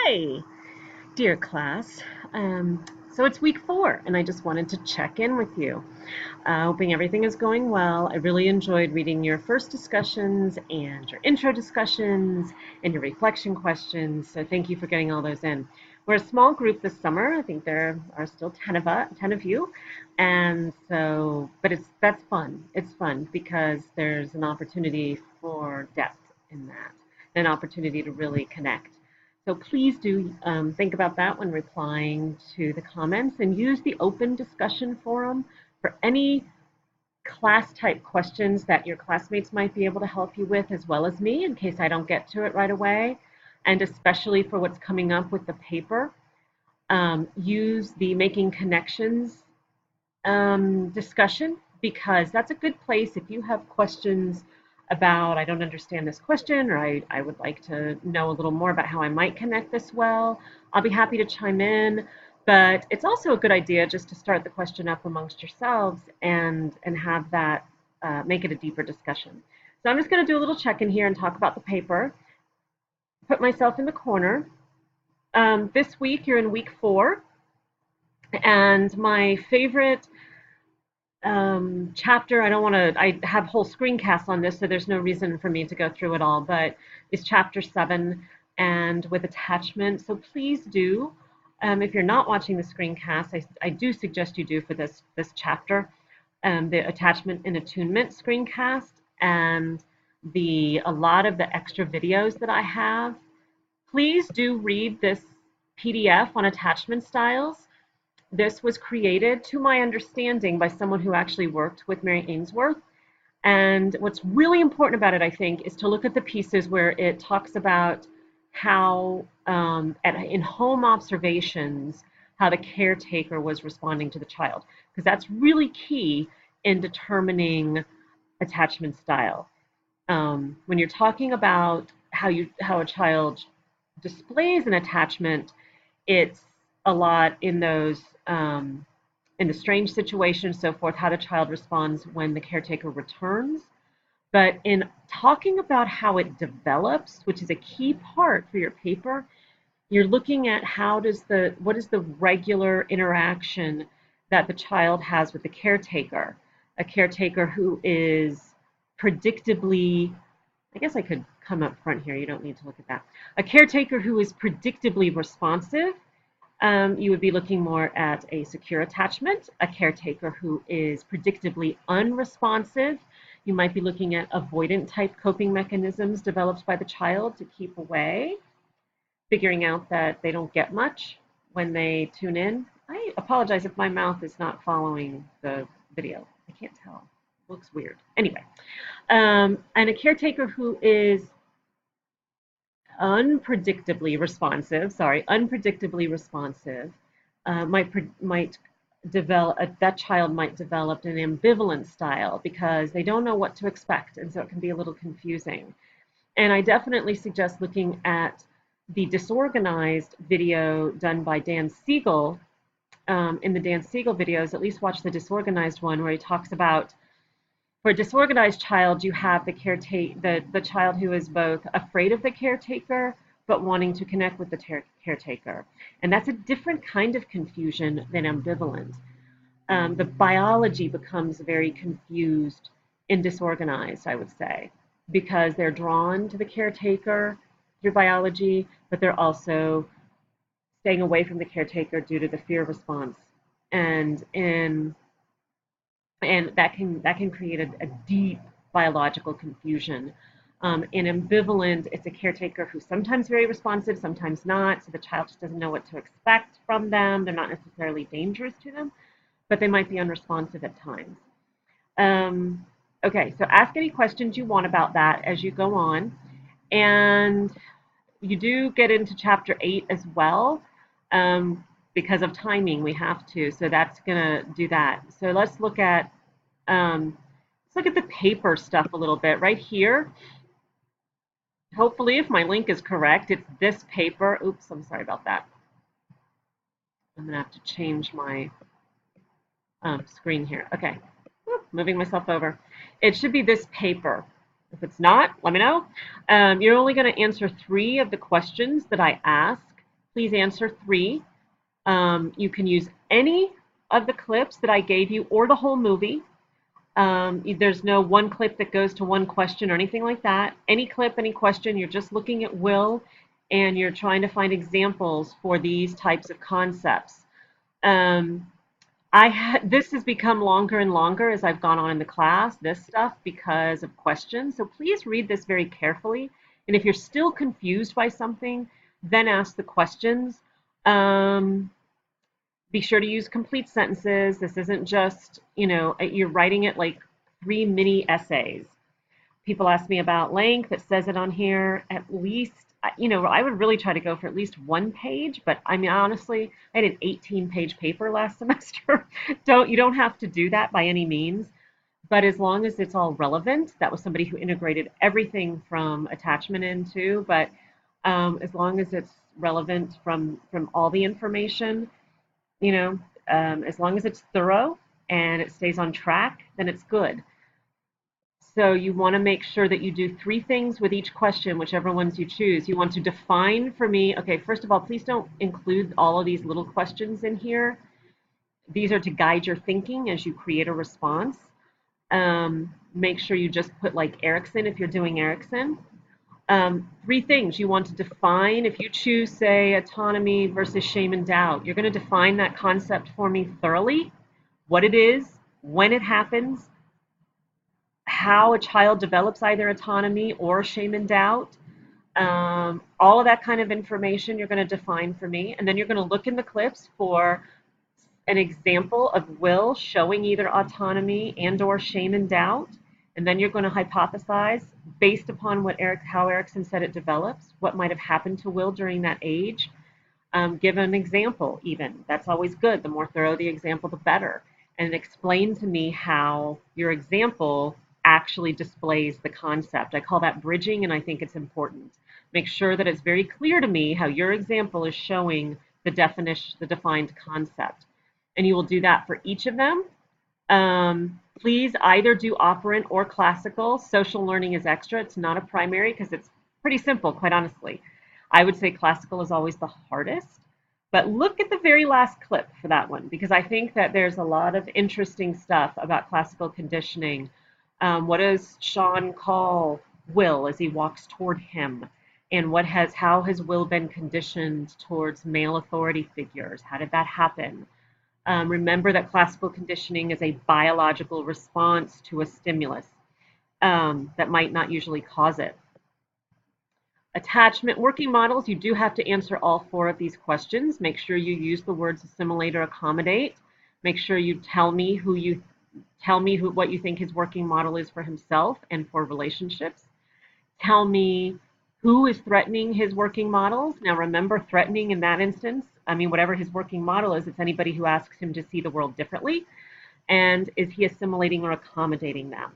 Hi, dear class. So it's week 4, and I just wanted to check in with you. Hoping everything is going well. I really enjoyed reading your first discussions and your intro discussions and your reflection questions. So thank you for getting all those in. We're a small group this summer. I think there are still 10 of you, and so, but that's fun. It's fun because there's an opportunity for depth in that, an opportunity to really connect. So please do think about that when replying to the comments and use the open discussion forum for any class type questions that your classmates might be able to help you with, as well as me, in case I don't get to it right away, and especially for what's coming up with the paper. Use the making connections discussion, because that's a good place if you have questions about, I don't understand this question, or I would like to know a little more about how I might connect this well. I'll be happy to chime in, but it's also a good idea just to start the question up amongst yourselves and have that make it a deeper discussion. So I'm just going to do a little check in here and talk about the paper. Put myself in the corner. This week you're in week 4, and my favorite chapter, I don't want to, I have whole screencasts on this, so there's no reason for me to go through it all, but it's chapter 7 and with attachment. So please do, if you're not watching the screencast, I do suggest you do for this chapter, the attachment and attunement screencast, and a lot of the extra videos that I have. Please do read this PDF on attachment styles. This was created, to my understanding, by someone who actually worked with Mary Ainsworth. And what's really important about it, I think, is to look at the pieces where it talks about how, in home observations, how the caretaker was responding to the child, because that's really key in determining attachment style. When you're talking about how a child displays an attachment, it's a lot in those in the strange situation, so forth, how the child responds when the caretaker returns. But in talking about how it develops, which is a key part for your paper, you're looking at what is the regular interaction that the child has with the caretaker, a caretaker who is predictably, I guess I could come up front here, you don't need to look at that, a caretaker who is predictably responsive. You would be looking more at a secure attachment, a caretaker who is predictably unresponsive. You might be looking at avoidant type coping mechanisms developed by the child to keep away, figuring out that they don't get much when they tune in. I apologize if my mouth is not following the video. I can't tell. It looks weird. Anyway, and a caretaker who is unpredictably responsive, might develop, that child might develop an ambivalent style because they don't know what to expect, and so it can be a little confusing. And I definitely suggest looking at the disorganized video done by Dan Siegel. In the Dan Siegel videos, at least watch the disorganized one where he talks about, for a disorganized child, you have the child who is both afraid of the caretaker but wanting to connect with the caretaker. And that's a different kind of confusion than ambivalent. The biology becomes very confused in disorganized, I would say, because they're drawn to the caretaker through biology, but they're also staying away from the caretaker due to the fear response. And that can create a deep biological confusion. In ambivalent, it's a caretaker who's sometimes very responsive, sometimes not, so the child just doesn't know what to expect from them. They're not necessarily dangerous to them, but they might be unresponsive at times. Okay, so ask any questions you want about that as you go on. And you do get into chapter 8 as well. Because of timing, we have to, so that's gonna do that. So let's look at the paper stuff a little bit right here. Hopefully, if my link is correct, it's this paper. Oops, I'm sorry about that. I'm gonna have to change my screen here. Okay, moving myself over. It should be this paper. If it's not, let me know. You're only going to answer 3 of the questions that I ask please answer 3. You can use any of the clips that I gave you or the whole movie. There's no one clip that goes to one question or anything like that. Any clip, any question, you're just looking at will and you're trying to find examples for these types of concepts. Um, this has become longer and longer as I've gone on in the class, this stuff, because of questions. So please read this very carefully. And if you're still confused by something, then ask the questions. Be sure to use complete sentences. This isn't just, you're writing it like 3 mini essays. People ask me about length. It says it on here. At least, I would really try to go for at least 1 page. But I mean, honestly, I had an 18-page paper last semester. You don't have to do that by any means. But as long as it's all relevant, that was somebody who integrated everything from attachment into. But as long as it's relevant from all the information, as long as it's thorough and it stays on track, then it's good. So you want to make sure that you do 3 things with each question, whichever ones you choose. You want to define for me, okay, first of all, please don't include all of these little questions in here. These are to guide your thinking as you create a response. Make sure you just put like Erikson if you're doing Erikson. 3 things you want to define. If you choose, say, autonomy versus shame and doubt, you're going to define that concept for me thoroughly, what it is, when it happens, how a child develops either autonomy or shame and doubt. All of that kind of information you're going to define for me. And then you're going to look in the clips for an example of will showing either autonomy and or shame and doubt. And then you're going to hypothesize based upon how Erikson said it develops, what might have happened to will during that age. Give an example even. That's always good. The more thorough the example, the better. And explain to me how your example actually displays the concept. I call that bridging, and I think it's important. Make sure that it's very clear to me how your example is showing the defined concept. And you will do that for each of them. Please either do operant or classical. Social learning is extra. It's not a primary because it's pretty simple, quite honestly. I would say classical is always the hardest. But look at the very last clip for that one, because I think that there's a lot of interesting stuff about classical conditioning. What does Sean call will as he walks toward him? And how has will been conditioned towards male authority figures? How did that happen? Remember that classical conditioning is a biological response to a stimulus that might not usually cause it. Attachment working models, you do have to answer all 4 of these questions. Make sure you use the words assimilate or accommodate. Make sure you tell me what you think his working model is for himself and for relationships. Tell me who is threatening his working models. Now remember, threatening in that instance, I mean, whatever his working model is, it's anybody who asks him to see the world differently. And is he assimilating or accommodating them?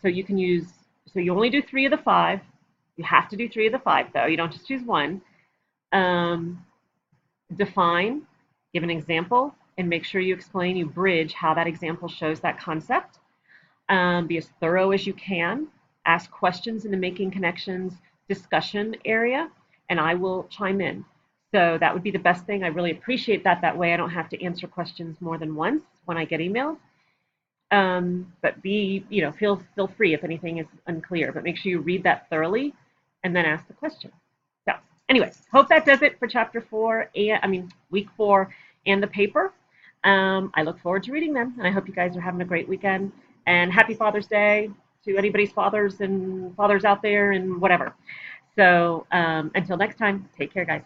So you only do 3 of the 5. You have to do 3 of the 5, though. You don't just choose 1. Define, give an example, and make sure you bridge how that example shows that concept. Be as thorough as you can. Ask questions in the making connections discussion area, and I will chime in. So that would be the best thing. I really appreciate that. That way I don't have to answer questions more than once when I get emails. But feel free if anything is unclear, but make sure you read that thoroughly and then ask the question. So anyway, hope that does it for week 4 and the paper. I look forward to reading them, and I hope you guys are having a great weekend, and happy Father's Day to anybody's fathers out there and whatever. So until next time, take care, guys.